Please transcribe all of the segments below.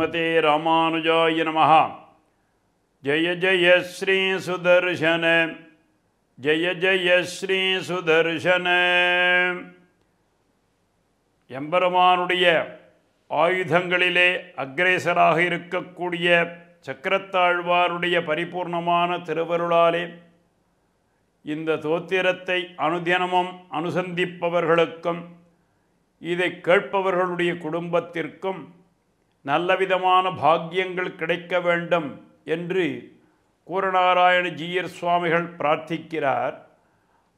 ஸ்ரீமதே ராமானுஜாய நமஹ. ஜெய ஜெய ஸ்ரீ சுதர்சன, ஜெய ஜெய ஸ்ரீ சுதர்சன. எம்பெருமானுடைய ஆயுதங்களிலே அக்ரேசராக இருக்கக்கூடிய சக்கரத்தாழ்வாருடைய பரிபூர்ணமான திருவருளாலே இந்த தோத்திரத்தை அனுதினமும் அனுசந்திப்பவர்களுக்கும் இதை கேட்பவர்களுடைய குடும்பத்திற்கும் நல்லவிதமான பாக்கியங்கள் கிடைக்க வேண்டும் என்று கூரநாராயண ஜீயர் சுவாமிகள் பிரார்த்திக்கிறார்.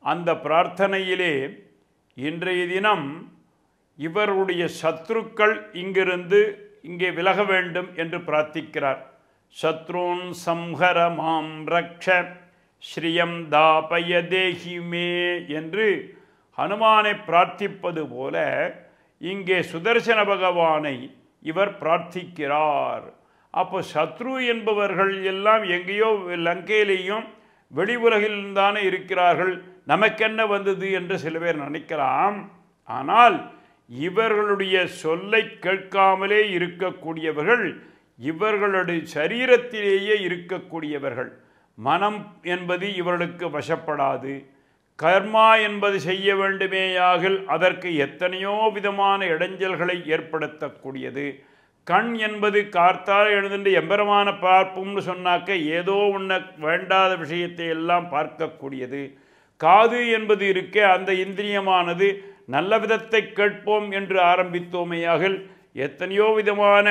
அந்த பிரார்த்தனையிலே இன்றைய தினம் இவருடைய சத்ருக்கள் இங்கிருந்து இங்கே விலக வேண்டும் என்று பிரார்த்திக்கிறார். சத்ருன் சம்ஹர மாம் ரக்ஷ ஸ்ரீயம் தாபய தேஹிமே என்று ஹனுமானை பிரார்த்திப்பது போல இங்கே சுதர்சன பகவானை இவர் பிரார்த்திக்கிறார். அப்போ சத்ரு என்பவர்கள் எல்லாம் எங்கேயோ லங்கையிலேயும் வெளி உலகில்தானே இருக்கிறார்கள், நமக்கென்ன வந்தது என்று சில பேர் நினைக்கலாம். ஆனால் இவர்களுடைய சொல்லை கேட்காமலே இருக்கக்கூடியவர்கள் இவர்களுடைய சரீரத்திலேயே இருக்கக்கூடியவர்கள். மனம் என்பது இவர்களுக்கு வசப்படாது. கர்மா என்பது செய்ய வேண்டுமேயாகில் அதற்கு எத்தனையோ விதமான இடைஞ்சல்களை ஏற்படுத்தக்கூடியது. கண் என்பது கார்த்தால் எழுந்து எம்பெருமான பார்ப்போம்னு சொன்னாக்க ஏதோ ஒன்று வேண்டாத விஷயத்தை எல்லாம் பார்க்கக்கூடியது. காது என்பது இருக்கே, அந்த இந்திரியமானது நல்ல விதத்தை கேட்போம் என்று ஆரம்பித்தோமேயாகில் எத்தனையோ விதமான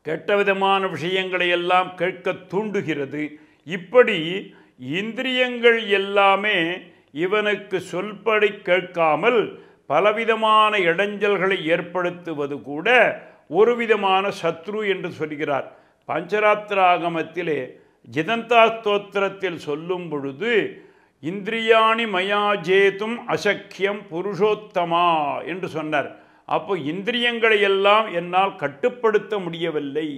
கெட்ட விதமான விஷயங்களை எல்லாம் கேட்க தூண்டுகிறது. இப்படி இந்திரியங்கள் எல்லாமே இவனுக்கு சொல்படி கேட்காமல் பலவிதமான இடைஞ்சல்களை ஏற்படுத்துவது கூட ஒரு விதமான சத்ரு என்று சொல்கிறார். பஞ்சராத்திர ஆகமத்திலே ஜிதந்தா ஸ்தோத்திரத்தில் சொல்லும் பொழுது இந்திரியாணி மயா ஜேதும் அசக்கியம் புருஷோத்தமா என்று சொன்னார். அப்போ இந்திரியங்களை எல்லாம் என்னால் கட்டுப்படுத்த முடியவில்லை.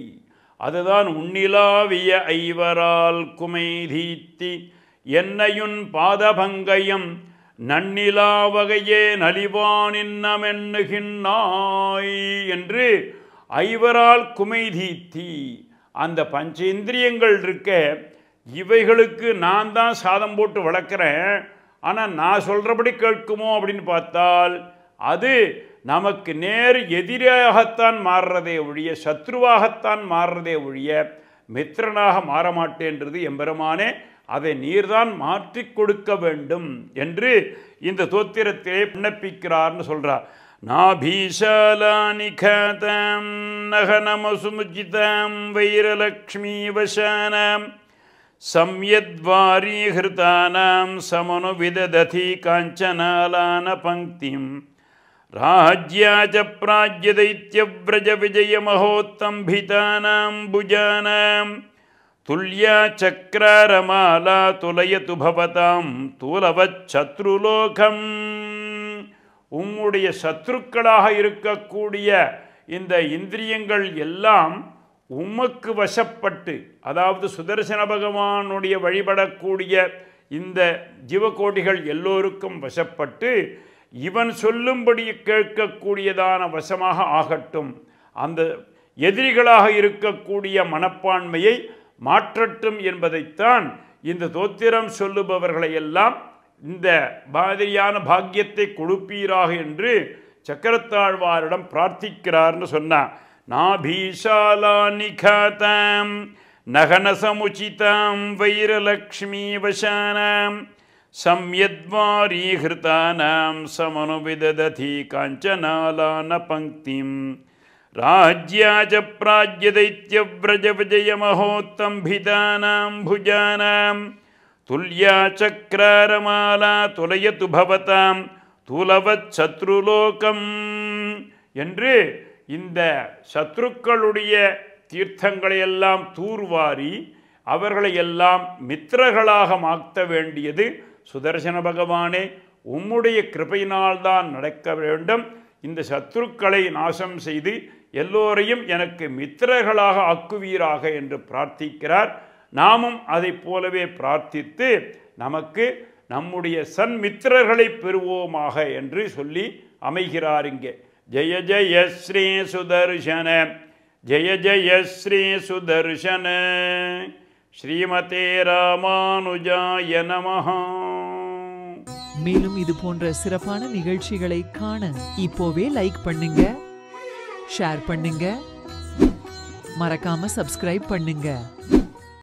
அதுதான் உன்னிலாவிய ஐவரால் குமைதீத்தி என்னையுன் பாதபங்கயம் நன்னிலா வகையே நலிவானின்னமென்னுகின்னாய் என்று ஐவரால் குமைதீத்தி. அந்த பஞ்ச இந்திரியங்கள் இருக்க, இவைகளுக்கு நான் தான் சாதம் போட்டு வளர்க்குறேன், ஆனால் நான் சொல்கிறபடி கேட்குமோ அப்படின்னு பார்த்தால் அது நமக்கு நேர் எதிராகத்தான் மாறுறதே ஒழிய, சத்ருவாகத்தான் மாறுறதே ஒழிய மித்திரனாக மாறமாட்டேன்றது எம்பெருமானே, அதை நீர்தான் மாற்றி கொடுக்க வேண்டும் என்று இந்த தோத்திரத்திலே விண்ணப்பிக்கிறார்னு சொல்கிறார். நாபீஷாலானி கதம் நகனமசுமுஜிதம் வைரலக்ஷ்மி வசனம் சம்யத்வாரி ஹிருதானாம் சமனு விதததி காஞ்சனாலான பங்கிம் ராஜ்யாஜ பிராஜ்யதைத்யவ்ரஜ விஜய மகோத்தம்பிதானாம் புஜானாம் துல்யா சக்ரரமாலா துலயது பவதாம் தூலவச் சத்ருலோகம். உம்முடைய சத்ருக்களாக இருக்கக்கூடிய இந்த இந்திரியங்கள் எல்லாம் உமக்கு வசப்பட்டு, அதாவது சுதர்சன பகவானுடைய வழிபடக்கூடிய இந்த ஜீவகோடிகள் எல்லோருக்கும் வசப்பட்டு இவன் சொல்லும்படி கேட்கக்கூடியதான வசமாக ஆகட்டும். அந்த எதிரிகளாக இருக்கக்கூடிய மனப்பான்மையை மாற்றட்டும் என்பதைத்தான் இந்த தோத்திரம் சொல்லுபவர்களை எல்லாம் இந்த மாதிரியான பாக்கியத்தை கொடுப்பீராக என்று சக்கரத்தாழ்வாரிடம் பிரார்த்திக்கிறார்னு சொன்னார். நாபீஷாலானி காதாம் நகனசமுச்சிதாம் வைரலக்ஷ்மி வசானாம் சம்யத்வாரி ஹிருதானாம் சமனு விதததி காஞ்சனாலான பங்கிம் ராஜ்யாஜ பிராஜ்யதைத்யவ்ரஜ விஜய மகோத்தம்பிதானாம் புஜானாம் துல்யா சக்ரரமாலா துலயது பவதாம் தூலவச் சத்ருலோகம் என்று இந்த சத்ருக்களுடைய தீர்த்தங்களையெல்லாம் தூர்வாரி அவர்களை எல்லாம் மித்திரர்களாக மாற்ற வேண்டியது சுதர்சன பகவானே, உம்முடைய கிருபையினால்தான் நடக்க வேண்டும். இந்த சத்ருக்களை நாசம் செய்து எல்லோரையும் எனக்கு மித்திரர்களாக ஆக்குவீராக என்று பிரார்த்திக்கிறார். நாமும் அதை போலவே பிரார்த்தித்து நமக்கு நம்முடைய சன்மித்திரர்களை பெறுவோமாக என்று சொல்லி அமைகிறார். இங்கே ஜெய ஜெய ஸ்ரீ சுதர்சன, ஜெய ஜெய ஸ்ரீ சுதர்சன ஸ்ரீமதே ராமானுஜாய நமஹ. மேலும் இது போன்ற சிறப்பான நிகழ்ச்சிகளை காண இப்போவே லைக் பண்ணுங்க, ஷேர் பண்ணுங்க, மறக்காம சப்ஸ்கிரைப் பண்ணுங்க.